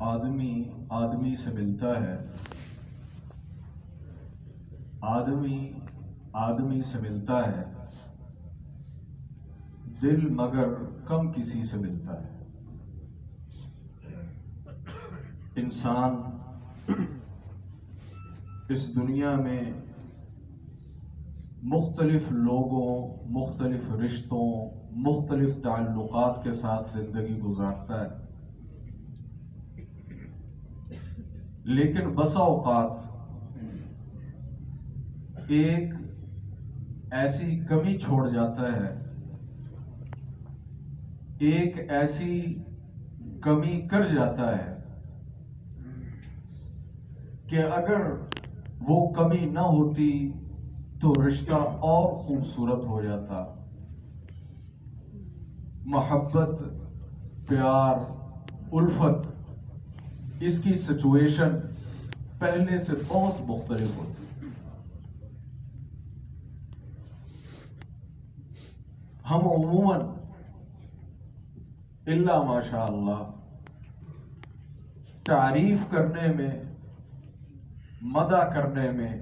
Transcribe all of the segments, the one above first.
آدمی سے ملتا ہے، آدمی سے ملتا ہے، دل مگر کم کسی سے ملتا ہے۔ انسان اس دنیا میں مختلف لوگوں، مختلف رشتوں، مختلف تعلقات کے ساتھ زندگی گزارتا ہے، لیکن بسا اوقات ایک ایسی کمی چھوڑ جاتا ہے، ایک ایسی کمی کر جاتا ہے کہ اگر وہ کمی نہ ہوتی تو رشتہ اور خوبصورت ہو جاتا، محبت، پیار، الفت، اس کی سچویشن پہلے سے بہت مختلف ہوتی۔ ہم عموماً الا ماشاء اللہ تعریف کرنے میں، مدح کرنے میں،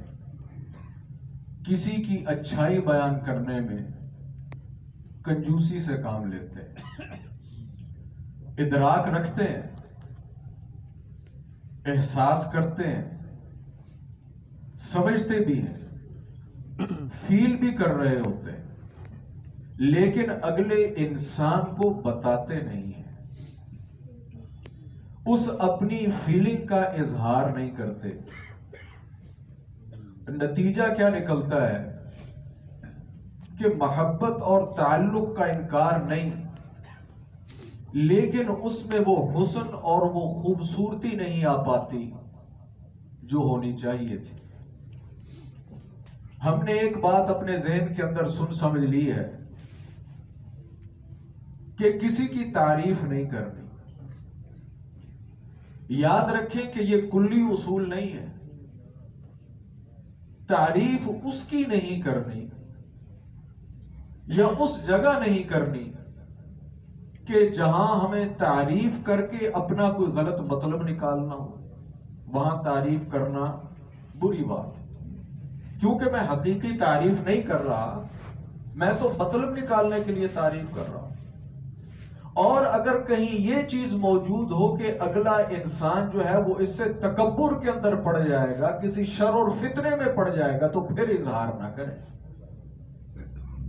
کسی کی اچھائی بیان کرنے میں کنجوسی سے کام لیتے ہیں، ادراک رکھتے ہیں، احساس کرتے ہیں، سمجھتے بھی ہیں، فیل بھی کر رہے ہوتے ہیں، لیکن اگلے انسان کو بتاتے نہیں ہیں، اس اپنی فیلنگ کا اظہار نہیں کرتے۔ نتیجہ کیا نکلتا ہے کہ محبت اور تعلق کا انکار نہیں، لیکن اس میں وہ حسن اور وہ خوبصورتی نہیں آ پاتی جو ہونی چاہیے تھی۔ ہم نے ایک بات اپنے ذہن کے اندر سن سمجھ لی ہے کہ کسی کی تعریف نہیں کرنی۔ یاد رکھیں کہ یہ کلی اصول نہیں ہے۔ تعریف اس کی نہیں کرنی یا اس جگہ نہیں کرنی کہ جہاں ہمیں تعریف کر کے اپنا کوئی غلط مطلب نکالنا ہو، وہاں تعریف کرنا بری بات ہے، کیونکہ میں حقیقی تعریف نہیں کر رہا، میں تو مطلب نکالنے کے لیے تعریف کر رہا ہوں۔ اور اگر کہیں یہ چیز موجود ہو کہ اگلا انسان جو ہے وہ اس سے تکبر کے اندر پڑ جائے گا، کسی شر اور فتنے میں پڑ جائے گا، تو پھر اظہار نہ کریں،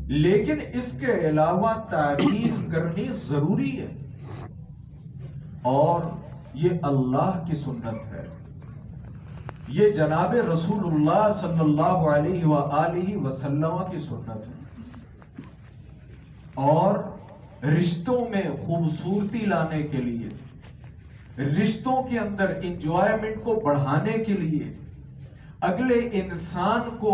لیکن اس کے علاوہ تعریف کرنی ضروری ہے، اور یہ اللہ کی سنت ہے، یہ جناب رسول اللہ صلی اللہ علیہ وآلہ وسلم کی سنت ہے۔ اور رشتوں میں خوبصورتی لانے کے لیے، رشتوں کے اندر انجوائمنٹ کو بڑھانے کے لیے، اگلے انسان کو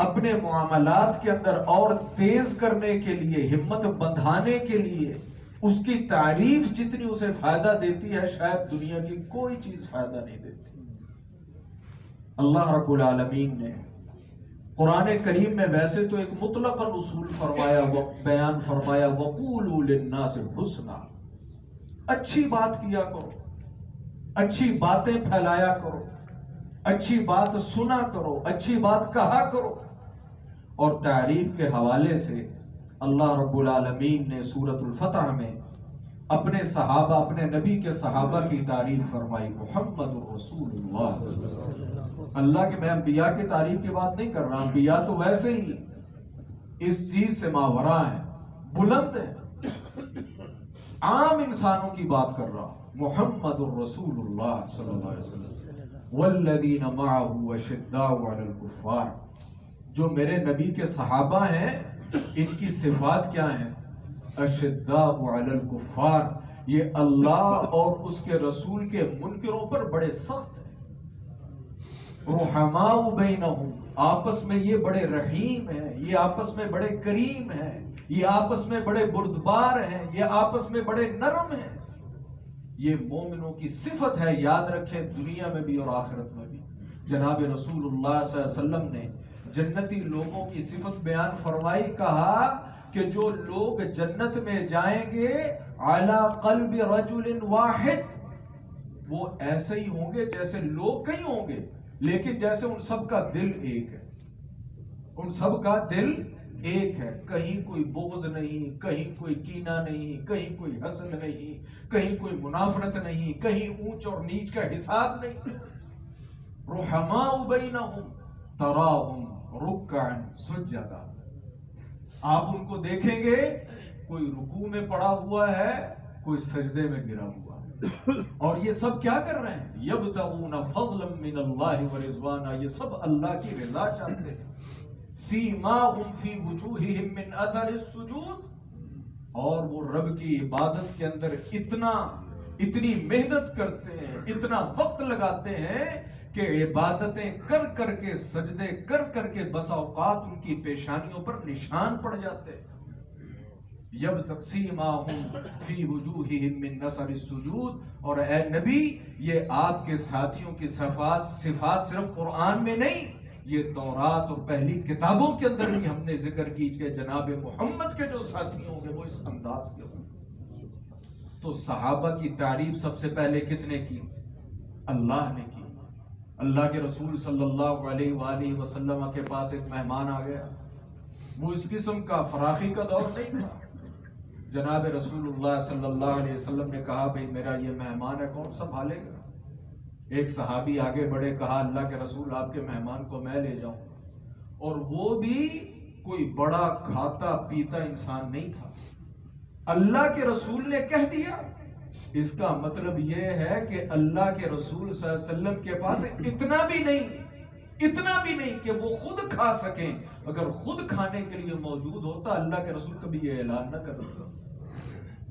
اپنے معاملات کے اندر اور تیز کرنے کے لیے، ہمت بندھانے کے لیے، اس کی تعریف جتنی اسے فائدہ دیتی ہے، شاید دنیا کی کوئی چیز فائدہ نہیں دیتی۔ اللہ رب العالمین نے قرآن کریم میں ویسے تو ایک مطلق اصول فرمایا، بیان فرمایا، وَقُولُوا لِلنَّاسِ حُسْنًا، اچھی بات کیا کرو، اچھی باتیں پھیلایا کرو، اچھی بات سنا کرو، اچھی بات کہا کرو۔ اور تعریف کے حوالے سے اللہ رب العالمین نے سورۃ الفتح میں اپنے صحابہ، اپنے نبی کے صحابہ کی تعریف فرمائی، محمد الرسول اللہ۔ اللہ کے، میں انبیاء کی تعریف کی بات نہیں کر رہا، انبیاء تو ویسے ہی اس چیز سے ماورا ہیں، بلند ہیں، عام انسانوں کی بات کر رہا ہوں، محمد الرسول اللہ صلی اللہ علیہ وسلم، والذین معه اشداء علی الکفار، جو میرے نبی کے صحابہ ہیں، ان کی صفات کیا ہیں؟ اشداء علی الکفار، یہ اللہ اور اس کے رسول کے منکروں پر بڑے سخت ہیں، رحماء بینہم، آپس میں یہ بڑے رحیم ہیں، یہ آپس میں بڑے کریم ہیں، یہ آپس میں بڑے بردبار ہیں، یہ آپس میں بڑے نرم ہیں۔ یہ مومنوں کی صفت ہے، یاد رکھیں، دنیا میں بھی اور آخرت میں بھی۔ جناب رسول اللہ صلی اللہ علیہ وسلم نے جنتی لوگوں کی صفت بیان فرمائی، کہا کہ جو لوگ جنت میں جائیں گے علی قلب رجل واحد، وہ ایسے ہی ہوں گے جیسے لوگ کئی ہوں گے، لیکن جیسے ان سب کا دل ایک ہے، ان سب کا دل ایک ہے، کہیں کوئی بغض نہیں، کہیں کوئی کینہ نہیں، کہیں کوئی حسد نہیں، کہیں کوئی منافرت نہیں، کہیں اونچ اور نیچ کا حساب نہیں۔ رحماء بینہم تراہم رکعا سجدا، آپ ان کو دیکھیں گے کوئی رکوع میں پڑا ہوا ہے، کوئی سجدے میں گرا ہوا ہے، اور یہ سب کیا کر رہے ہیں؟ یبتغون فضلا من اللہ ورضوانا، یہ سب اللہ کی رضا چاہتے ہیں۔ سیماہم فی وجوہہم من اثر السجود، اور وہ رب کی عبادت کے اندر اتنی محنت کرتے ہیں، اتنا وقت لگاتے ہیں کہ عبادتیں کر کر کے، سجدے کر کر کے بس اوقات ان کی پیشانیوں پر نشان پڑ جاتے ہیں۔ سیماہم فی وجوہہم من اثر السجود، اور اے نبی یہ آپ کے ساتھیوں کی صفات صرف قرآن میں نہیں، یہ تورات اور پہلی کتابوں کے اندر بھی ہم نے ذکر کی کہ جناب محمد کے جو ساتھی ہوں گے وہ اس انداز کے ہوں گے۔ تو صحابہ کی تعریف سب سے پہلے کس نے کی؟ اللہ نے کی۔ اللہ کے رسول صلی اللہ علیہ وآلہ وسلم کے پاس ایک مہمان آ گیا، وہ اس قسم کا فراخی کا دور نہیں تھا۔ جناب رسول اللہ صلی اللہ علیہ وسلم نے کہا بھئی میرا یہ مہمان ہے، کون سنبھالے گا؟ ایک صحابی آگے بڑھے، کہا اللہ کے رسول آپ کے مہمان کو میں لے جاؤں، اور وہ بھی کوئی بڑا کھاتا پیتا انسان نہیں تھا۔ اللہ کے رسول نے کہہ دیا، اس کا مطلب یہ ہے کہ اللہ کے رسول صلی اللہ علیہ وسلم کے پاس اتنا بھی نہیں کہ وہ خود کھا سکیں۔ اگر خود کھانے کے لیے موجود ہوتا اللہ کے رسول کبھی یہ اعلان نہ کرتا۔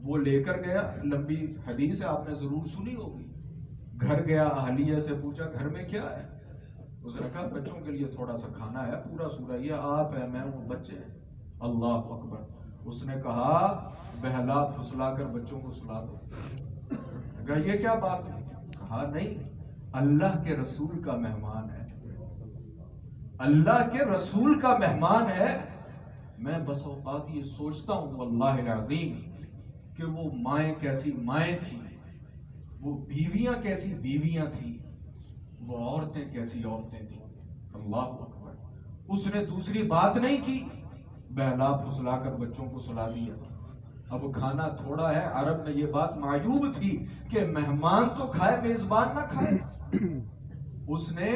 وہ لے کر گیا، لمبی حدیث ہے آپ نے ضرور سنی ہوگی۔ گھر گیا، اہلیہ سے پوچھا گھر میں کیا ہے؟ اس نے کہا بچوں کے لیے تھوڑا سا کھانا ہے، پورا سورہ یہ آپ ہے، میں ہوں، بچے ہیں۔ اللہ اکبر۔ اس نے کہا بہلا پھسلا کر بچوں کو سلا دو۔ کہا یہ کیا بات ہے؟ کہا نہیں، اللہ کے رسول کا مہمان ہے، اللہ کے رسول کا مہمان ہے۔ میں بس اوقات یہ سوچتا ہوں واللہ العظیم کہ وہ مائیں کیسی مائیں تھیں، وہ بیویاں کیسی بیویاں تھیں، وہ عورتیں کیسی عورتیں تھیں۔ اللہ اکبر۔ اس نے دوسری بات نہیں کی، بہلا پھسلا کر بچوں کو سلا دیا۔ اب کھانا تھوڑا ہے، عرب میں یہ بات معیوب تھی کہ مہمان تو کھائے میزبان نہ کھائے۔ اس نے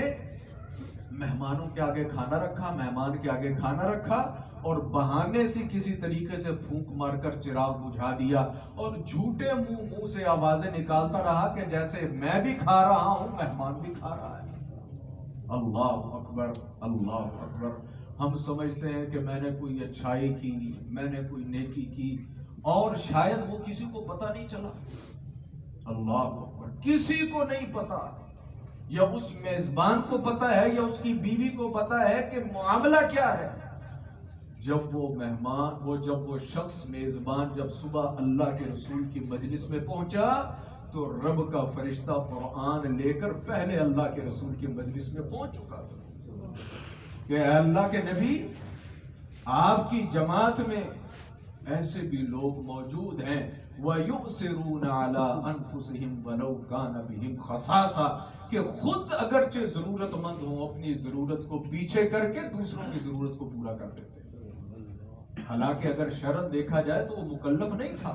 مہمانوں کے آگے کھانا رکھا، مہمان کے آگے کھانا رکھا، اور بہانے سے کسی طریقے سے پھونک مار کر چراغ بجھا دیا، اور جھوٹے منہ سے آوازیں نکالتا رہا کہ جیسے میں بھی کھا رہا ہوں، مہمان بھی کھا رہا ہے۔ اللہ اکبر، اللہ اکبر۔ ہم سمجھتے ہیں کہ میں نے کوئی اچھائی کی، میں نے کوئی نیکی کی، اور شاید وہ کسی کو پتہ نہیں چلا۔ اللہ اکبر۔ کسی کو نہیں پتا، یا اس میزبان کو پتا ہے یا اس کی بیوی کو پتا ہے کہ معاملہ کیا ہے۔ جب وہ شخص میزبان جب صبح اللہ کے رسول کی مجلس میں پہنچا تو رب کا فرشتہ قرآن لے کر پہلے اللہ کے رسول کی مجلس میں پہنچ چکا تھا کہ اے اللہ کے نبی، آپ کی جماعت میں ایسے بھی لوگ موجود ہیں وَيُؤْثِرُونَ عَلَىٰ أَنفُسِهِمْ وَلَوْ كَانَ بِهِمْ خَصَاصَةٌ، کہ خود اگرچہ ضرورت مند ہوں اپنی ضرورت کو پیچھے کر کے دوسروں کی ضرورت کو پورا کر دیتے ہیں۔ حالانکہ اگر شرط دیکھا جائے تو وہ مکلف نہیں تھا،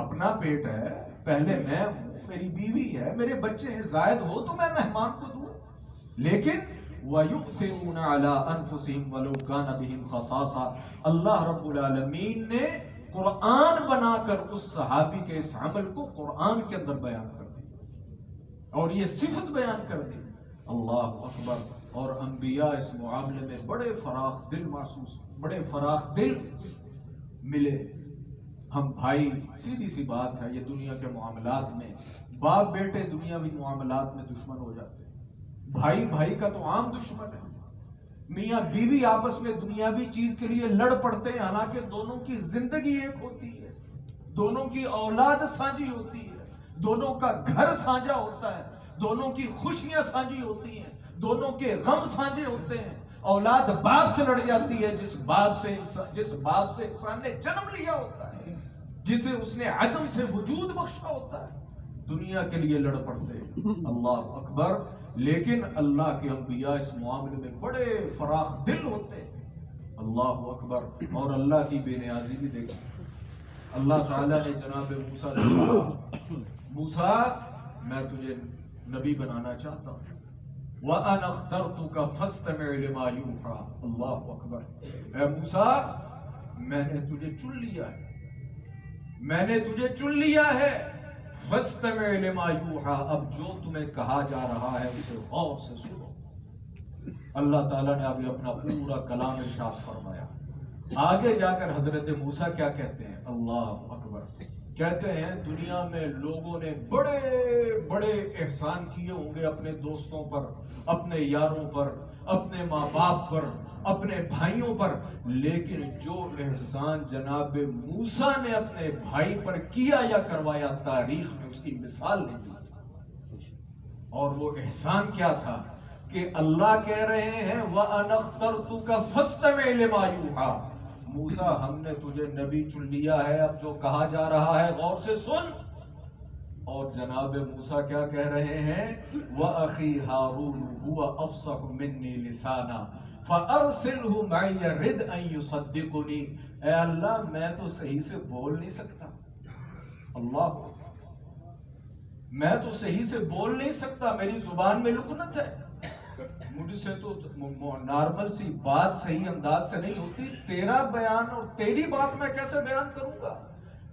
اپنا پیٹ ہے، پہلے میں ہوں، میری بیوی ہے، میرے بچے ہیں، زائد ہو تو میں مہمان کو دوں، لیکن وَيُؤْثِرُونَ عَلَىٰ أَنفُسِهِمْ وَلَوْ كَانَ بِهِمْ خَصَاصَةٌ۔ اللہ رب العالمین نے قرآن بنا کر اس صحابی کے اس عمل کو قرآن کے اندر بیان کر دیا اور یہ صفت بیان کر دی۔ اللہ اکبر۔ اور انبیاء اس معاملے میں بڑے فراخ دل ملے۔ ہم بھائی، سیدھی سی بات ہے، یہ دنیا کے معاملات میں باپ بیٹے دنیاوی معاملات میں دشمن ہو جاتے ہیں، بھائی بھائی کا تو عام دشمن ہے، میاں بیوی آپس میں دنیاوی چیز کے لیے لڑ پڑتے ہیں، حالانکہ دونوں کی زندگی ایک ہوتی ہے، دونوں کی اولاد سانجھی ہوتی ہے، دونوں کا گھر سانجھا ہوتا ہے، دونوں کی خوشیاں سانجھی ہوتی ہیں، دونوں کے غم سانجھے ہوتے ہیں۔ اولاد باپ سے لڑ جاتی ہے جس باپ سے انسان نے جنم لیا ہوتا ہے، جسے اس نے عدم سے وجود بخشا ہوتا ہے۔ دنیا کے لیے لڑ پڑتے. اللہ اکبر. لیکن اللہ کے انبیاء اس معاملے میں بڑے فراخ دل ہوتے. اللہ اکبر. اور اللہ کی بے نیازی بھی دیکھی. اللہ تعالیٰ نے جناب موسیٰ سے کہا موسیٰ میں تجھے نبی بنانا چاہتا ہوں. وَأَنَا اخْتَرْتُكَ فَاسْتَمِعْ لِمَا يُوحَىٰ. اللہ اکبر. اے موسیٰ میں نے تجھے چن لیا ہے, میں نے تجھے چن لیا ہے. فَاسْتَمِعْ لِمَا يُوحَىٰ. اب جو تمہیں کہا جا رہا ہے اسے غور سے سنو. اللہ تعالیٰ نے آگے اپنا پورا کلام ارشاد فرمایا. آگے جا کر حضرت موسیٰ کیا کہتے ہیں؟ اللہ اکبر. کہتے ہیں دنیا میں لوگوں نے بڑے بڑے احسان کیے ہوں گے اپنے دوستوں پر, اپنے یاروں پر, اپنے ماں باپ پر, اپنے بھائیوں پر, لیکن جو احسان جناب موسیٰ نے اپنے بھائی پر کیا یا کروایا تاریخ میں اس کی مثال نہیں دی. اور وہ احسان کیا تھا کہ اللہ کہہ رہے ہیں وَأَنَا اخْتَرْتُكَ فَاسْتَمِعْ لِمَا يُوحَىٰ. موسیٰ ہم نے تجھے نبی چن لیا ہے, اب جو کہا جا رہا ہے غور سے سن. اور جناب موسیٰ کیا کہہ رہے ہیں؟ وَأَخِي هَارُونُ هُوَ أَفْصَحُ مِنِّي لِسَانًا فَأَرْسِلْهُ مَعِيَ رِدْ أَن يُصَدِّقُنِي. اے اللہ میں تو صحیح سے بول نہیں سکتا. اللہ میں تو صحیح سے بول نہیں سکتا, میری زبان میں لکنت ہے, مجھ سے تو نارمل سی بات صحیح انداز سے نہیں ہوتی. تیرا بیان اور تیری بات میں کیسے بیان کروں گا؟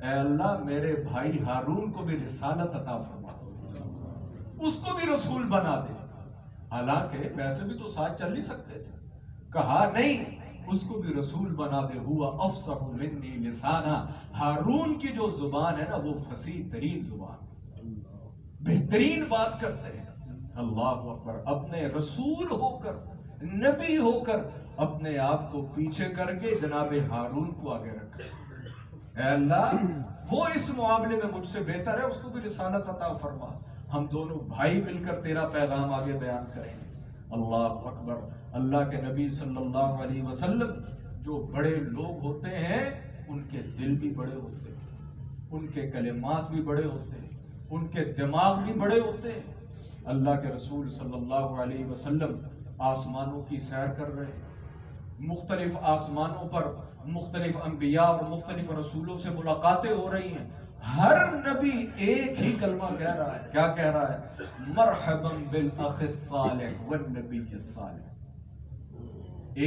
اے اللہ میرے بھائی ہارون کو بھی رسالت عطا فرما, اس کو بھی رسول بنا دے. حالانکہ ویسے بھی تو ساتھ چل نہیں سکتے تھے. کہا نہیں, اس کو بھی رسول بنا دے. ہوا افصح منی لسانا. ہارون کی جو زبان ہے نا وہ فصیح ترین زبان, بہترین بات کرتے ہیں. اللہ اکبر. اپنے رسول ہو کر, نبی ہو کر, اپنے آپ کو پیچھے کر کے جناب ہارون کو آگے رکھا. اے اللہ وہ اس معاملے میں مجھ سے بہتر ہے, اس کو بھی رسالت عطا فرما. ہم دونوں بھائی مل کر تیرا پیغام آگے بیان کریں. اللہ اکبر. اللہ کے نبی صلی اللہ علیہ وسلم جو بڑے لوگ ہوتے ہیں ان کے دل بھی بڑے ہوتے ہیں, ان کے کلمات بھی بڑے ہوتے ہیں, ان کے دماغ بھی بڑے ہوتے ہیں. اللہ کے رسول صلی اللہ علیہ وسلم آسمانوں کی سیر کر رہے ہیں. مختلف آسمانوں پر مختلف انبیاء اور مختلف رسولوں سے ملاقاتیں ہو رہی ہیں. ہر نبی ایک ہی کلمہ کہہ رہا ہے. کیا کہہ رہا ہے؟ مرحبا بالاخ الصالح والنبی الصالح.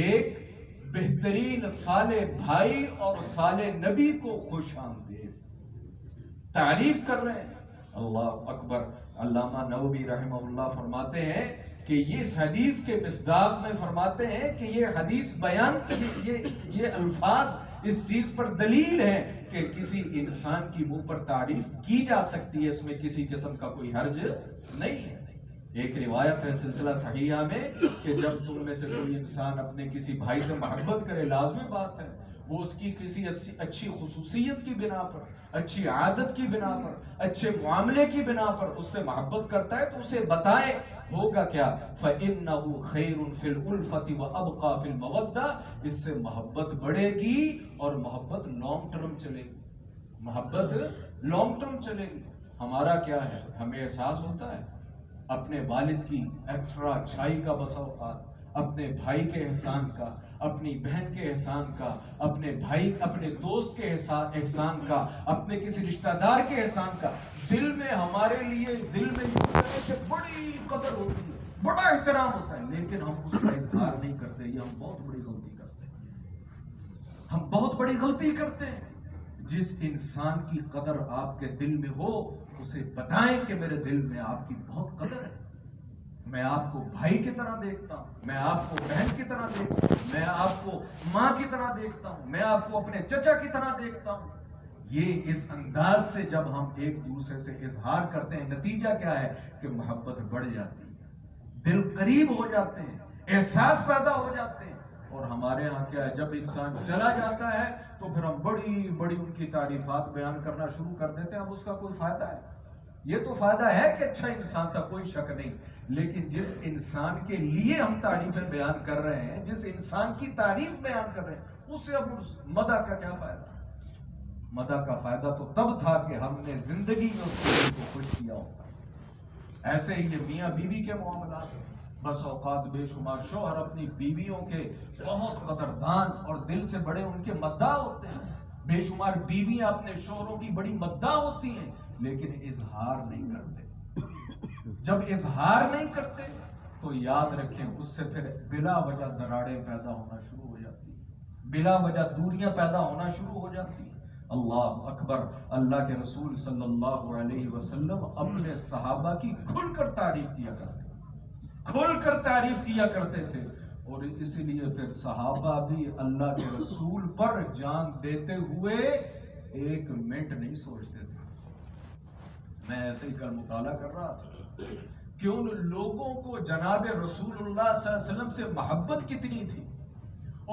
ایک بہترین صالح بھائی اور صالح نبی کو خوش آمدید, تعریف کر رہے ہیں. اللہ اکبر. علامہ نووی رحمہ اللہ فرماتے ہیں کہ اس حدیث کے مصداق میں فرماتے ہیں کہ یہ حدیث بیان یہ الفاظ اس چیز پر دلیل ہے کہ کسی انسان کی منہ پر تعریف کی جا سکتی ہے, اس میں کسی قسم کا کوئی حرج نہیں ہے. ایک روایت ہے سلسلہ صحیحہ میں کہ جب تم میں سے کوئی انسان اپنے کسی بھائی سے محبت کرے, لازمی بات ہے وہ اس کی کسی اچھی خصوصیت کی بنا پر, اچھی عادت کی بنا پر, اچھے معاملے کی بنا پر اس سے محبت کرتا ہے تو اسے بتائے ہوگا کیا؟ فَإِنَّهُ خَيْرٌ فِي الْأُلْفَةِ وَأَبْقَى فِي الْمَوَدَّةِ. اس سے محبت بڑھے گی اور محبت لانگ ٹرم چلے گی. محبت لانگ ٹرم چلے گی. ہمارا کیا ہے, ہمیں احساس ہوتا ہے اپنے والد کی ایکسٹرا اچھائی کا, بسا اوقات اپنے بھائی کے احسان کا, اپنی بہن کے احسان کا, اپنے بھائی اپنے دوست کے احسان کا, اپنے کسی رشتہ دار کے احسان کا. دل میں ہمارے لیے دل میں بڑی قدر ہوتی ہے, بڑا احترام ہوتا ہے, لیکن ہم اس کا اظہار نہیں کرتے. یہ ہم بہت بڑی غلطی کرتے ہیں. ہم بہت بڑی غلطی کرتے ہیں. جس انسان کی قدر آپ کے دل میں ہو اسے بتائیں کہ میرے دل میں آپ کی بہت قدر ہے, میں آپ کو بھائی کی طرح دیکھتا ہوں, میں آپ کو بہن کی طرح دیکھتا ہوں, میں آپ کو ماں کی طرح دیکھتا ہوں, میں آپ کو اپنے چچا کی طرح دیکھتا ہوں. یہ اس انداز سے جب ہم ایک دوسرے سے اظہار کرتے ہیں, نتیجہ کیا ہے کہ محبت بڑھ جاتی ہے, دل قریب ہو جاتے ہیں, احساس پیدا ہو جاتے ہیں. اور ہمارے ہاں کیا ہے, جب انسان چلا جاتا ہے تو پھر ہم بڑی بڑی ان کی تعریفات بیان کرنا شروع کر دیتے ہیں. اب اس کا کوئی فائدہ ہے؟ یہ تو فائدہ ہے کہ اچھا انسان تھا, کوئی شک نہیں, لیکن جس انسان کے لیے ہم تعریفیں بیان کر رہے ہیں, جس انسان کی تعریف بیان کر رہے ہیں, اس سے اب مدح کا کیا فائدہ؟ مدح کا فائدہ تو تب تھا کہ ہم نے زندگی میں اس دل کو خوش کیا ہوتا. ایسے ہی یہ میاں بیوی کے معاملات ہیں. بس اوقات بے شمار شوہر اپنی بیویوں کے بہت قدردان اور دل سے بڑے ان کے مداح ہوتے ہیں. بے شمار بیویاں اپنے شوہروں کی بڑی مداح ہوتی ہیں لیکن اظہار نہیں کرتے. جب اظہار نہیں کرتے تو یاد رکھیں اس سے پھر بلا وجہ دراڑیں پیدا ہونا شروع ہو جاتی ہیں, بلا وجہ دوریاں پیدا ہونا شروع ہو جاتی ہیں. اللہ اکبر. اللہ کے رسول صلی اللہ علیہ وسلم اپنے صحابہ کی کھل کر تعریف کیا کرتے تھے, کھل کر تعریف کیا کرتے تھے. اور اسی لیے پھر صحابہ بھی اللہ کے رسول پر جان دیتے ہوئے ایک منٹ نہیں سوچتے تھے. میں ایسے ہی کل مطالعہ کر رہا تھا کہ ان لوگوں کو جناب رسول اللہ صلی اللہ علیہ وسلم سے محبت کتنی تھی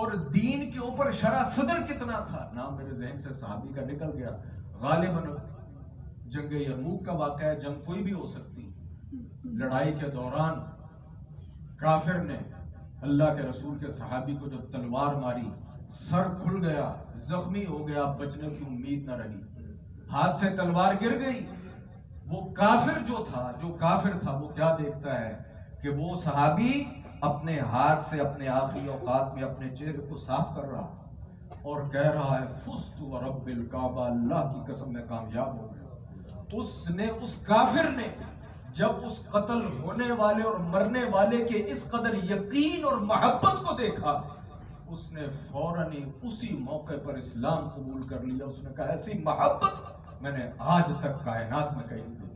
اور دین کے اوپر شرح صدر کتنا تھا. نام میرے ذہن سے صحابی کا نکل گیا. غالباً جنگ یرموک کا واقعہ ہے, جنگ کوئی بھی ہو سکتی. لڑائی کے دوران کافر نے اللہ کے رسول کے صحابی کو جب تلوار ماری, سر کھل گیا, زخمی ہو گیا, بچنے کی امید نہ رہی, ہاتھ سے تلوار گر گئی. وہ کافر جو کافر تھا وہ کیا دیکھتا ہے کہ وہ صحابی اپنے ہاتھ سے اپنے آخری اوقات میں اپنے چہرے کو صاف کر رہا اور کہہ رہا ہے فزت ورب الکعبہ, اللہ کی قسم میں کامیاب ہو گیا. اس کافر نے جب اس قتل ہونے والے اور مرنے والے کے اس قدر یقین اور محبت کو دیکھا, اس نے فوراً ہی اسی موقع پر اسلام قبول کر لیا. اس نے کہا ایسی محبت میں نے آج تک کائنات میں کہیں نہیں دیکھی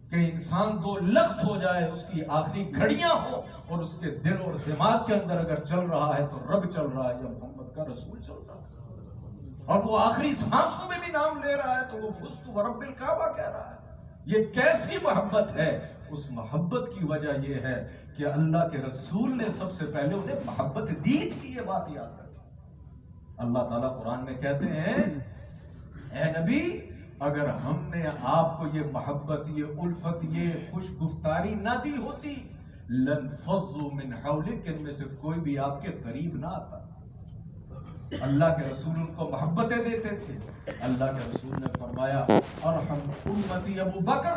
کہ انسان دو لخت ہو جائے, اس کی آخری گھڑیاں ہو اور اس کے دل اور دماغ کے اندر اگر چل رہا ہے تو رب چل رہا ہے یا محمد کا رسول چل رہا ہے, اور وہ آخری سانسوں میں بھی نام لے رہا ہے تو وہ فزت ورب الکعبہ کہہ رہا ہے. یہ کیسی محبت ہے؟ اس محبت کی وجہ یہ ہے کہ اللہ کے رسول نے سب سے پہلے انہیں محبت دی تھی. یہ بات یاد رکھیں. اللہ تعالیٰ قرآن میں کہتے ہیں اے نبی اگر ہم نے آپ کو یہ محبت, یہ الفت, یہ خوش گفتاری نہ دی ہوتی لنفضوا من حولک, ان میں سے کوئی بھی آپ کے قریب نہ آتا. اللہ کے رسول ان کو محبتیں دیتے تھے. اللہ کے رسول نے فرمایا ارحم امتی ابو بکر,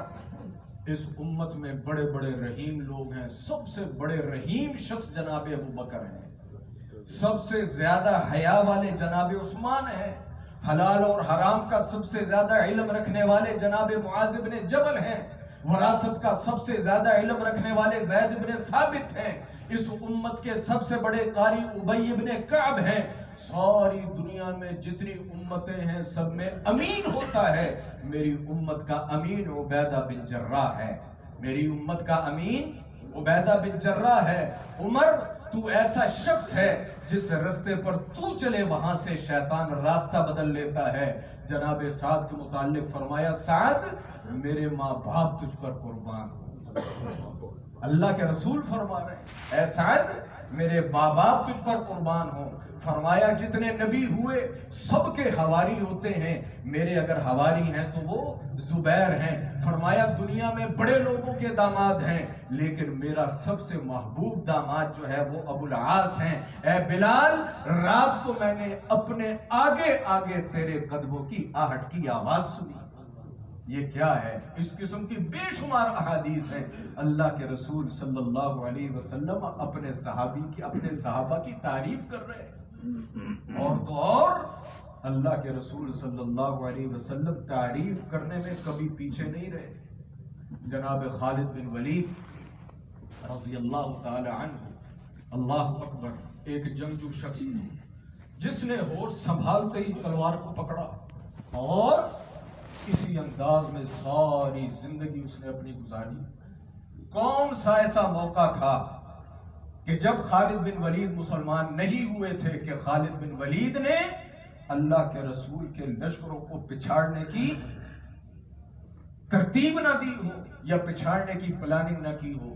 اس امت میں بڑے بڑے رحیم لوگ ہیں, سب سے بڑے رحیم شخص جناب ابو بکر ہیں, سب سے زیادہ حیا والے جناب عثمان ہیں, حلال اور حرام کا سب سے زیادہ علم رکھنے والے جناب معاذ بن جبل ہیں, وراثت کا سب سے زیادہ علم رکھنے والے زید بن ثابت ہیں, اس امت کے سب سے بڑے قاری ابی بن کعب ہیں. ساری دنیا میں جتنی امتیں ہیں سب میں امین ہوتا ہے, میری امت کا امین عبیدہ بن جراح ہے, میری امت کا امین عبیدہ بن جراح ہے. عمر تو ایسا شخص ہے جس راستے پر تو چلے وہاں سے شیطان راستہ بدل لیتا ہے. جناب سعد کے متعلق فرمایا سعد میرے ماں باپ تجھ پر قربان ہو. اللہ کے رسول فرما رہے ہیں اے سعد میرے ماں باپ تجھ پر قربان ہو. فرمایا جتنے نبی ہوئے سب کے حواری ہوتے ہیں, میرے اگر حواری ہیں تو وہ زبیر ہیں. فرمایا دنیا میں بڑے لوگوں کے داماد ہیں لیکن میرا سب سے محبوب داماد جو ہے وہ ابو العاص ہیں. اے بلال رات کو میں نے اپنے آگے آگے تیرے قدموں کی آہٹ کی آواز سنی. یہ کیا ہے؟ اس قسم کی بے شمار احادیث ہیں. اللہ کے رسول صلی اللہ علیہ وسلم اپنے صحابہ کی تعریف کر رہے ہیں. اور تو اور اللہ کے رسول صلی اللہ علیہ وسلم تعریف کرنے میں کبھی پیچھے نہیں رہے. جناب خالد بن ولید رضی اللہ تعالی عنہ, اللہ اکبر, ایک جنگجو شخص جس نے ہوش سنبھالتے ہی تلوار کو پکڑا اور اسی انداز میں ساری زندگی اس نے اپنی گزاری. کون سا ایسا موقع تھا کہ جب خالد بن ولید مسلمان نہیں ہوئے تھے کہ خالد بن ولید نے اللہ کے رسول کے لشکروں کو پچھاڑنے کی ترتیب نہ دی ہو یا پچھاڑنے کی پلاننگ نہ کی ہو.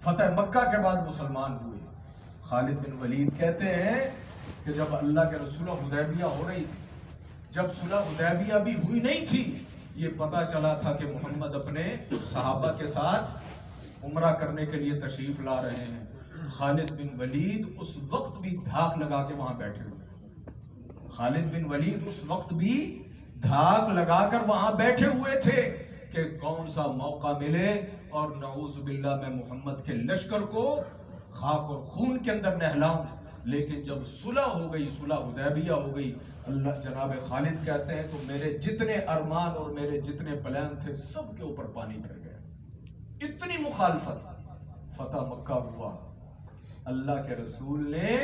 فتح مکہ کے بعد مسلمان ہوئے. خالد بن ولید کہتے ہیں کہ جب اللہ کے رسول حدیبیہ ہو رہی تھی, جب صلح حدیبیہ بھی ہوئی نہیں تھی, یہ پتا چلا تھا کہ محمد اپنے صحابہ کے ساتھ عمرہ کرنے کے لیے تشریف لا رہے ہیں. خالد بن ولید اس وقت بھی دھاک لگا کے وہاں بیٹھے ہوئے. خالد بن ولید اس وقت بھی دھاک لگا کر وہاں بیٹھے ہوئے تھے کہ کون سا موقع ملے اور نعوذ باللہ میں محمد کے لشکر کو خاک اور خون کے اندر نہلاؤں. لیکن جب صلح ہو گئی، صلح حدیبیہ ہو گئی، اللہ جناب خالد کہتے ہیں تو میرے جتنے ارمان اور میرے جتنے پلان تھے سب کے اوپر پانی پھر گیا. اتنی مخالفت. فتح مکہ ہوا. اللہ کے رسول نے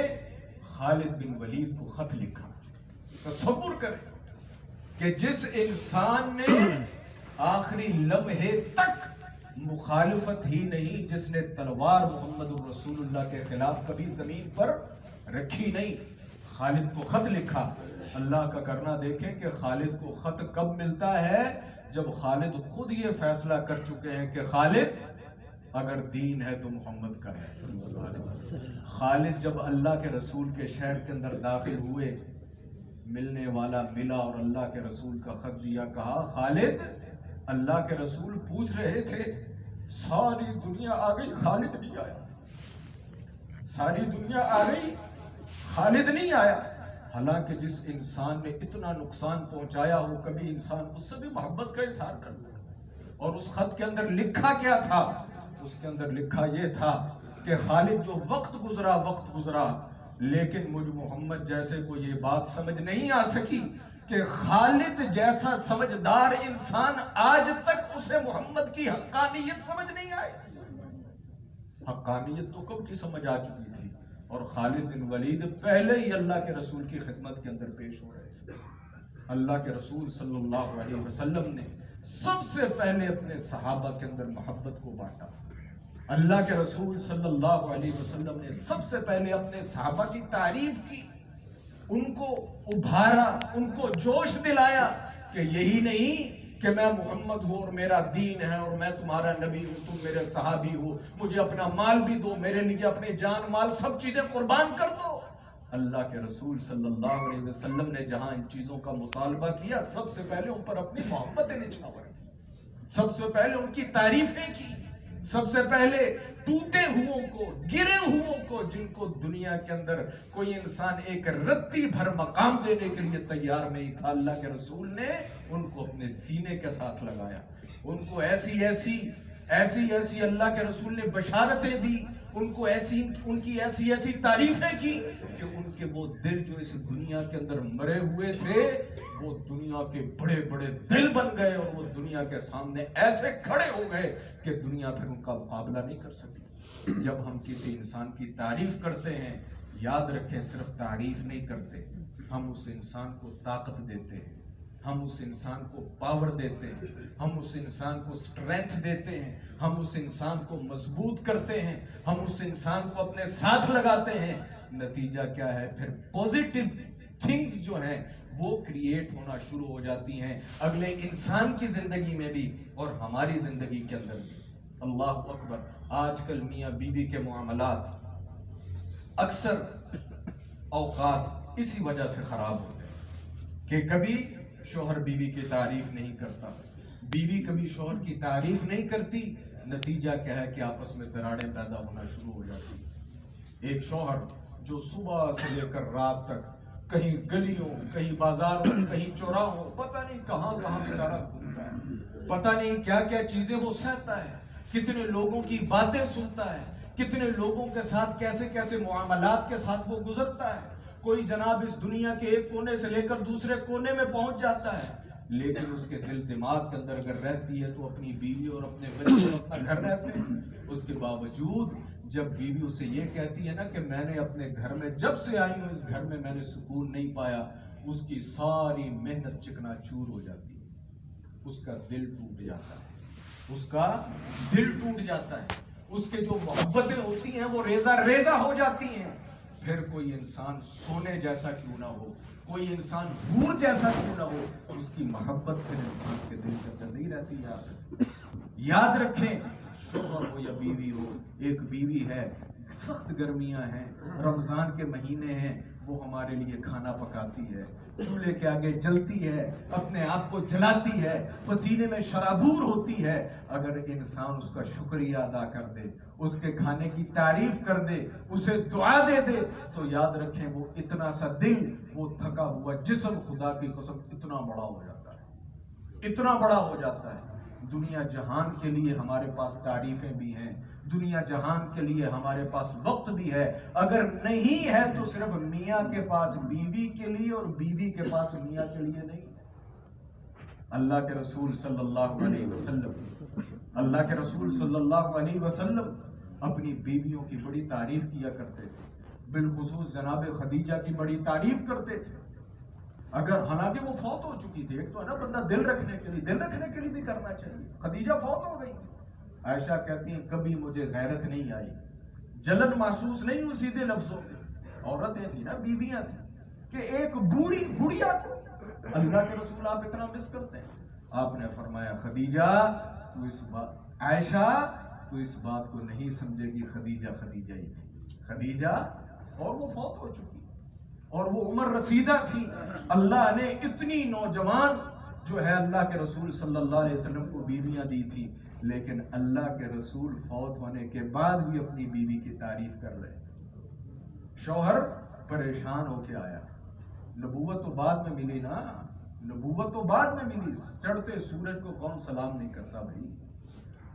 خالد بن ولید کو خط لکھا. تصور کریں کہ جس انسان نے آخری لمحے تک مخالفت ہی نہیں، جس نے تلوار محمد الرسول اللہ کے خلاف کبھی زمین پر رکھی نہیں، خالد کو خط لکھا. اللہ کا کرنا دیکھیں کہ خالد کو خط کب ملتا ہے؟ جب خالد خود یہ فیصلہ کر چکے ہیں کہ خالد اگر دین ہے تو محمد کا ہے. خالد جب اللہ کے رسول کے شہر کے اندر داخل ہوئے، ملنے والا ملا اور اللہ کے رسول کا خط دیا. کہا خالد اللہ کے رسول پوچھ رہے تھے ساری دنیا آ گئی، خالد نہیں آیا. ساری دنیا آ گئی، خالد نہیں آیا. حالانکہ جس انسان نے اتنا نقصان پہنچایا ہو، کبھی انسان اس سے بھی محبت کا اظہار کرتا ہے. اور اس خط کے اندر لکھا کیا تھا؟ اس کے اندر لکھا یہ تھا کہ خالد جو وقت گزرا لیکن مجھ محمد جیسے کو یہ بات سمجھ نہیں آ سکی کہ خالد جیسا سمجھدار انسان آج تک اسے محمد کی حقانیت سمجھ نہیں آئی. حقانیت تو کب کی سمجھ آ چکی تھی. اور خالد بن ولید پہلے ہی اللہ کے رسول کی خدمت کے اندر پیش ہو رہے تھے. اللہ کے رسول صلی اللہ علیہ وسلم نے سب سے پہلے اپنے صحابہ کے اندر محبت کو بانٹا. اللہ کے رسول صلی اللہ علیہ وسلم نے سب سے پہلے اپنے صحابہ کی تعریف کی، ان کو ابھارا، ان کو جوش دلایا کہ یہی نہیں کہ میں محمد ہوں اور میرا دین ہے اور میں تمہارا نبی ہوں، تم میرے صحابی ہو، مجھے اپنا مال بھی دو، میرے لیے اپنے جان مال سب چیزیں قربان کر دو. اللہ کے رسول صلی اللہ علیہ وسلم نے جہاں ان چیزوں کا مطالبہ کیا، سب سے پہلے ان پر اپنی محبت نچھاور کی، سب سے پہلے ان کی تعریفیں کی، سب سے پہلے ٹوٹے ہوئوں کو، گرے ہوئوں کو، جن کو دنیا کے اندر کوئی انسان ایک رتی بھر مقام دینے کے لیے تیار نہیں تھا، اللہ کے رسول نے ان کو اپنے سینے کے ساتھ لگایا. ان کو ایسی ایسی اللہ کے رسول نے بشارتیں دی، ان کو ان کی ایسی تعریفیں کی کہ ان کے وہ دل جو اس دنیا کے اندر مرے ہوئے تھے وہ دنیا کے بڑے بڑے دل بن گئے اور وہ دنیا کے سامنے ایسے کھڑے ہو گئے کہ دنیا پھر ان کا مقابلہ نہیں کر سکی. جب ہم کسی انسان کی تعریف کرتے ہیں، یاد رکھیں صرف تعریف نہیں کرتے، ہم اس انسان کو طاقت دیتے ہیں، ہم اس انسان کو پاور دیتے ہیں، ہم اس انسان کو اسٹرینتھ دیتے ہیں، ہم اس انسان کو مضبوط کرتے ہیں، ہم اس انسان کو اپنے ساتھ لگاتے ہیں. نتیجہ کیا ہے؟ پھر پوزیٹیو تھنگز جو ہیں وہ کریٹ ہونا شروع ہو جاتی ہیں اگلے انسان کی زندگی میں بھی اور ہماری زندگی کے اندر بھی. اللہ اکبر. آج کل میاں بیوی کے معاملات اکثر اوقات اسی وجہ سے خراب ہوتے ہیں کہ کبھی شوہر بیوی کی تعریف نہیں کرتا، بیوی کبھی شوہر کی تعریف نہیں کرتی. نتیجہ کیا ہے کہ آپس میں دراڑیں پیدا ہونا شروع ہو جاتی. ایک شوہر جو صبح سے لے کر رات تک کہیں گلیوں، کہیں بازاروں، کہیں چوراہوں، پتہ نہیں کہاں کہاں بیچارہ گھومتا ہے، پتہ نہیں کیا کیا چیزیں وہ سہتا ہے، کتنے لوگوں کی باتیں سنتا ہے، کتنے لوگوں کے ساتھ کیسے کیسے معاملات کے ساتھ وہ گزرتا ہے. کوئی جناب اس دنیا کے ایک کونے سے لے کر دوسرے کونے میں پہنچ جاتا ہے، لیکن اس کے دل دماغ کے اندر اگر رہتی ہے تو اپنی بیوی اور اپنے بچے اپنا گھر رہتے ہیں. اس کے باوجود جب بیوی اسے یہ کہتی ہے نا کہ میں نے اپنے گھر میں جب سے آئی ہوں اس گھر میں میں نے سکون نہیں پایا، اس کی ساری محنت چکنا چور ہو جاتی ہے، اس کا دل ٹوٹ جاتا ہے، اس کا دل ٹوٹ جاتا ہے، اس کے جو محبتیں ہوتی ہیں وہ ریزہ ریزہ ہو جاتی ہیں. پھر کوئی انسان سونے جیسا کیوں نہ ہو، کوئی انسان حور جیسا کیوں نہ ہو، اس کی محبت پھر انسان کے دل کے اندر نہیں رہتی. یاد رکھیں شوہر ہو یا بیوی ہو، ایک بیوی ہے، سخت گرمیاں ہیں، رمضان کے مہینے ہیں، وہ ہمارے لیے کھانا پکاتی ہے، چولہے کے آگے جلتی ہے، اپنے آپ کو جلاتی ہے، پسینے میں شرابور ہوتی ہے. اگر انسان اس کا شکریہ ادا کر دے، اس کے کھانے کی تعریف کر دے، اسے دعا دے دے، تو یاد رکھیں وہ اتنا سا دل، وہ تھکا ہوا جسم خدا کی قسم اتنا بڑا ہو جاتا ہے، اتنا بڑا ہو جاتا ہے. دنیا جہان کے لیے ہمارے پاس تعریفیں بھی ہیں، دنیا جہان کے لیے ہمارے پاس وقت بھی ہے. اگر نہیں ہے تو صرف میاں کے پاس بیوی کے لیے اور بیوی کے پاس میاں کے لیے نہیں. اللہ کے رسول صلی اللہ علیہ وسلم، اللہ کے رسول صلی اللہ علیہ وسلم اپنی بیویوں کی بڑی تعریف کیا کرتے تھے، بالخصوص جناب خدیجہ کی بڑی تعریف کرتے تھے. اگر حالانکہ وہ فوت ہو چکی تھی، ایک تو ہے نا بندہ دل رکھنے کے لیے بھی کرنا چاہیے. خدیجہ فوت ہو گئی تھی. عائشہ کہتی ہیں کبھی مجھے غیرت نہیں آئی، جلن محسوس نہیں ہوئی سیدھے لفظوں میں. عورتیں تھیں نا، بیویاں تھیں، کہ ایک بوڑھی بڑھیا کو اللہ کے رسول آپ اتنا مس کرتے ہیں. آپ نے فرمایا خدیجہ تو اس بات، عائشہ تو اس بات کو نہیں سمجھے گی، خدیجہ خدیجہ ہی تھی، خدیجہ، اور وہ فوت ہو چکی اور وہ عمر رسیدہ تھی. اللہ نے اتنی نوجوان جو ہے اللہ کے رسول صلی اللہ علیہ وسلم کو بیویاں دی تھی، لیکن اللہ کے رسول فوت ہونے کے بعد بھی اپنی بیوی کی تعریف کر رہے. شوہر پریشان ہو کے آیا، نبوت تو بعد میں ملی نا، نبوت تو بعد میں ملی. چڑھتے سورج کو کون سلام نہیں کرتا بھائی؟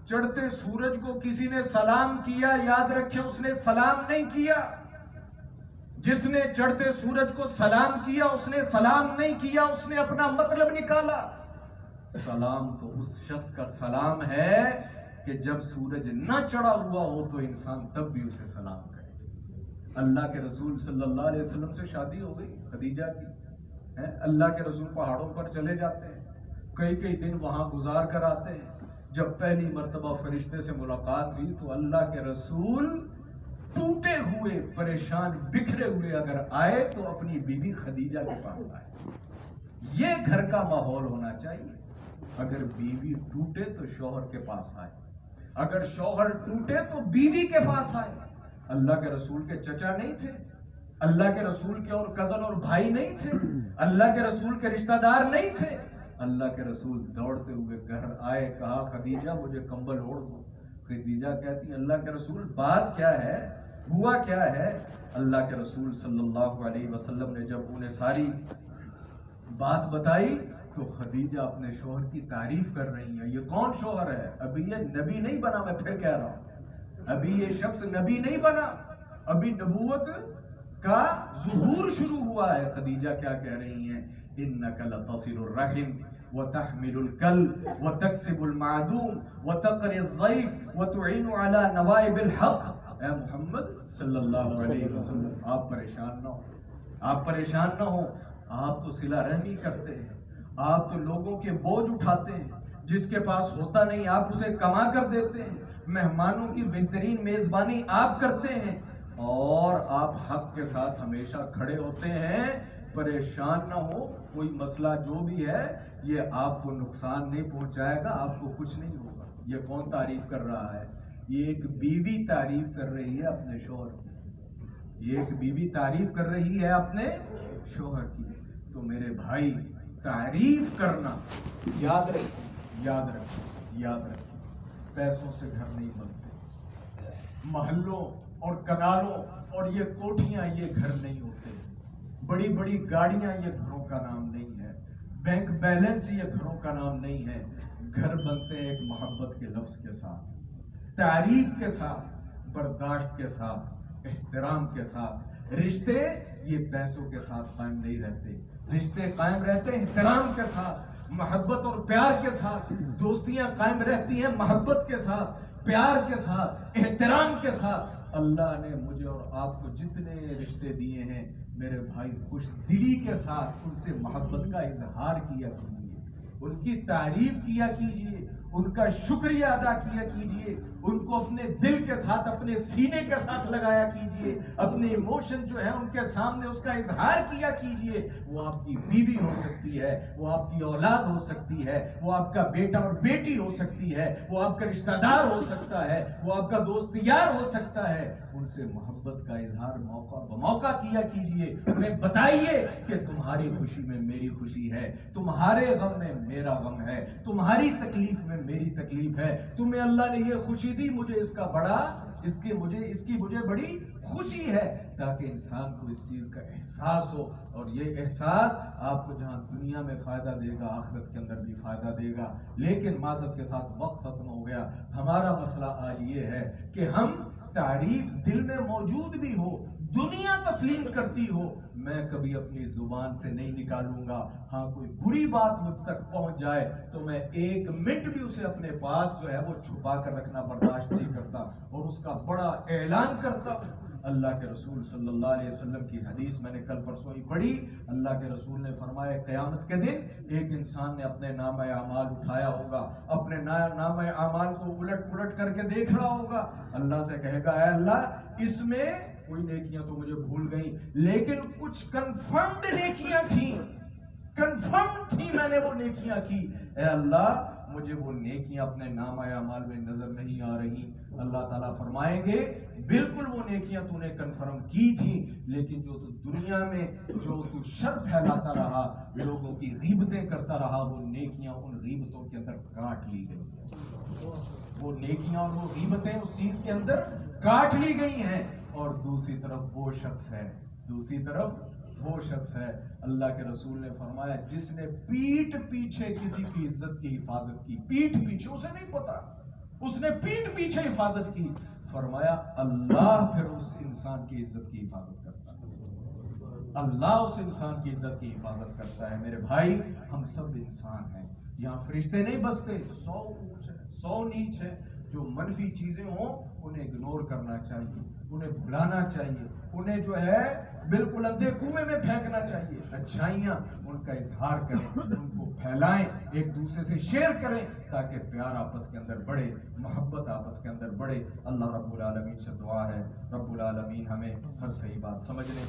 چڑھتے سورج کو کسی نے سلام کیا، یاد رکھیں اس نے سلام نہیں کیا. جس نے چڑھتے سورج کو سلام کیا اس نے سلام نہیں کیا، اس نے اپنا مطلب نکالا. سلام تو اس شخص کا سلام ہے کہ جب سورج نہ چڑھا ہوا ہو تو انسان تب بھی اسے سلام کرے. اللہ کے رسول صلی اللہ علیہ وسلم سے شادی ہو گئی خدیجہ کی. اللہ کے رسول پہاڑوں پر چلے جاتے ہیں، کئی دن وہاں گزار کر آتے ہیں. جب پہلی مرتبہ فرشتے سے ملاقات ہوئی تو اللہ کے رسول ٹوٹے ہوئے، پریشان، بکھرے ہوئے اگر آئے تو اپنی بیوی خدیجہ کے پاس آئے. یہ گھر کا ماحول ہونا چاہیے. اگر بیوی ٹوٹے تو شوہر کے پاس آئے، اگر شوہر ٹوٹے تو بیوی کے پاس آئے. اللہ کے رسول کے چچا نہیں تھے، اللہ کے رسول کے اور کزن اور بھائی نہیں تھے، اللہ کے رسول کے رشتہ دار نہیں تھے. اللہ کے رسول دوڑتے ہوئے گھر آئے، کہا خدیجہ مجھے کمبل اوڑھ دو. خدیجہ کہتی ہیں اللہ کے رسول بات کیا ہے، ہوا کیا ہے؟ اللہ کے رسول صلی اللہ علیہ وسلم نے جب انہیں ساری بات بتائی تو خدیجہ اپنے شوہر کی تعریف کر رہی ہیں. یہ کون شوہر ہے؟ ابھی یہ نبی نہیں بنا، میں پھر کہہ رہا ہوں، ابھی یہ شخص نبی نہیں بنا، ابھی نبوت کا ظہور شروع ہوا ہے. خدیجہ کیا کہہ رہی ہیں؟ اِنَّكَ لَتَصِلُ الرَّحِمَ وَتَحْمِلُ الْكَلْبَ وَتَكْسِبُ الْمَعْدُومَ وَتَقْرِي الضَّيْفَ وَتُعِينُ عَلَى نَوَائِبِ الْحَقِّ. اے محمد صلی اللہ علیہ وسلم آپ پریشان نہ ہو، آپ پریشان نہ ہو. آپ تو صلہ رحمی کرتے ہیں، آپ تو لوگوں کے بوجھ اٹھاتے ہیں، جس کے پاس ہوتا نہیں آپ اسے کما کر دیتے ہیں، مہمانوں کی بہترین میزبانی آپ کرتے ہیں، اور آپ حق کے ساتھ ہمیشہ کھڑے ہوتے ہیں. پریشان نہ ہو، کوئی مسئلہ جو بھی ہے یہ آپ کو نقصان نہیں پہنچائے گا، آپ کو کچھ نہیں ہوگا. یہ کون تعریف کر رہا ہے؟ یہ ایک بیوی تعریف کر رہی ہے اپنے شوہر کی، یہ ایک بیوی تعریف کر رہی ہے اپنے شوہر کی. تو میرے بھائی تعریف کرنا یاد رکھیں، یاد رکھیں، یاد رکھیں. پیسوں سے گھر نہیں بنتے، محلوں اور کنالوں اور یہ کوٹھیاں یہ گھر نہیں ہوتے، بڑی بڑی گاڑیاں یہ گھروں کا نام نہیں ہے، بینک بیلنس یہ گھروں کا نام نہیں ہے. گھر بنتے ہیں ایک محبت کے لفظ کے ساتھ، تعریف کے ساتھ، برداشت کے ساتھ، احترام کے ساتھ. رشتے یہ پیسوں کے ساتھ قائم نہیں رہتے، رشتے قائم رہتے ہیں احترام کے ساتھ، محبت اور پیار کے ساتھ. دوستیاں قائم رہتی ہیں محبت کے ساتھ، پیار کے ساتھ، احترام کے ساتھ. اللہ نے مجھے اور آپ کو جتنے رشتے دیے ہیں میرے بھائی خوش دلی کے ساتھ ان سے محبت کا اظہار کیا کیجیے، ان کی تعریف کیا کیجیے، ان کا شکریہ ادا کیا کیجیے، ان کو اپنے دل کے ساتھ، اپنے سینے کے ساتھ لگایا کیجیے. کیجئے، اپنے ایموشن جو ہے ان کے سامنے اس کا اظہار کیا کیجئے. وہ آپ کی بیوی ہو سکتی ہے، وہ آپ کی اولاد ہو سکتی ہے، وہ آپ کا بیٹا اور بیٹی ہو سکتی ہے، وہ آپ کا رشتہ دار ہو سکتا ہے، وہ آپ کا دوست یار ہو سکتا ہے. ان سے محبت کا اظہار موقع بموقع کیا کیجئے. انہیں بتائیے کہ تمہاری خوشی میں میری خوشی ہے، تمہارے غم میں میرا غم ہے، تمہاری تکلیف میں میری تکلیف ہے. تمہیں اللہ نے یہ خوشی دی، مجھے اس کی مجھے بڑی خوشی ہے. تاکہ انسان کو اس چیز کا احساس ہو، اور یہ احساس آپ کو جہاں دنیا میں فائدہ دے گا آخرت کے اندر بھی فائدہ دے گا. لیکن معذرت کے ساتھ وقت ختم ہو گیا. ہمارا مسئلہ آج یہ ہے کہ ہم تعریف دل میں موجود بھی ہو، دنیا تسلیم کرتی ہو، میں کبھی اپنی زبان سے نہیں نکالوں گا. ہاں کوئی بری بات مجھ تک پہنچ جائے تو میں 1 منٹ بھی اسے اپنے پاس جو ہے وہ چھپا کر رکھنا برداشت نہیں کرتا، اور اس کا بڑا اعلان کرتا. اللہ کے رسول صلی اللہ علیہ وسلم کی حدیث میں نے کل پرسوں ہی پڑھی. اللہ کے رسول نے فرمایا قیامت کے دن ایک انسان نے اپنے نامہ اعمال اٹھایا ہوگا، اپنے نامہ اعمال کو الٹ پلٹ کر کے دیکھ رہا ہوگا. اللہ سے کہے گا اے اللہ اس میں کوئی نیکیاں تو مجھے بھول گئی، لیکن کچھ کنفرمڈ نیکیاں تھیں، کنفرم تھی، میں نے وہ نیکیاں کی. اے اللہ مجھے وہ نیکیاں اپنے نامہ اعمال میں نظر نہیں آ رہی. اللہ تعالیٰ فرمائیں گے بالکل وہ نیکیاں تو نے کنفرم کی تھی، لیکن جو تو دنیا میں جو تو شر پھیلاتا رہا، لوگوں کی غیبتیں کرتا رہا، وہ نیکیاں ان غیبتوں کے اندر کاٹ لی گئی. وہ نیکیاں اور وہ غیبتیں اس چیز کے اندر کاٹ لی گئی ہیں. اور دوسری طرف وہ شخص ہے اللہ کے رسول نے فرمایا جس نے پیٹھ پیچھے کسی کی عزت کی حفاظت کی. پیٹھ پیچھے، اسے نہیں پتا، اس نے پیٹھ پیچھے حفاظت کی. فرمایا اللہ پھر اس انسان کی عزت کی حفاظت کرتا ہے. اللہ اس انسان کی عزت کی حفاظت کرتا ہے. میرے بھائی ہم سب انسان ہیں، یہاں فرشتے نہیں بستے. 100 اونچ ہے، 100 نیچ ہے. جو منفی چیزیں ہوں انہیں اگنور کرنا چاہیے، انہیں بھلانا چاہیے، انہیں جو ہے بالکل اندھے کنویں میں پھینکنا چاہیے. اچھائیاں ان کا اظہار کریں، ان کو پھیلائیں، ایک دوسرے سے شیئر کریں تاکہ پیار آپس کے اندر بڑھے، محبت آپس کے اندر بڑھے. اللہ رب العالمین سے دعا ہے رب العالمین ہمیں ہر صحیح بات سمجھنے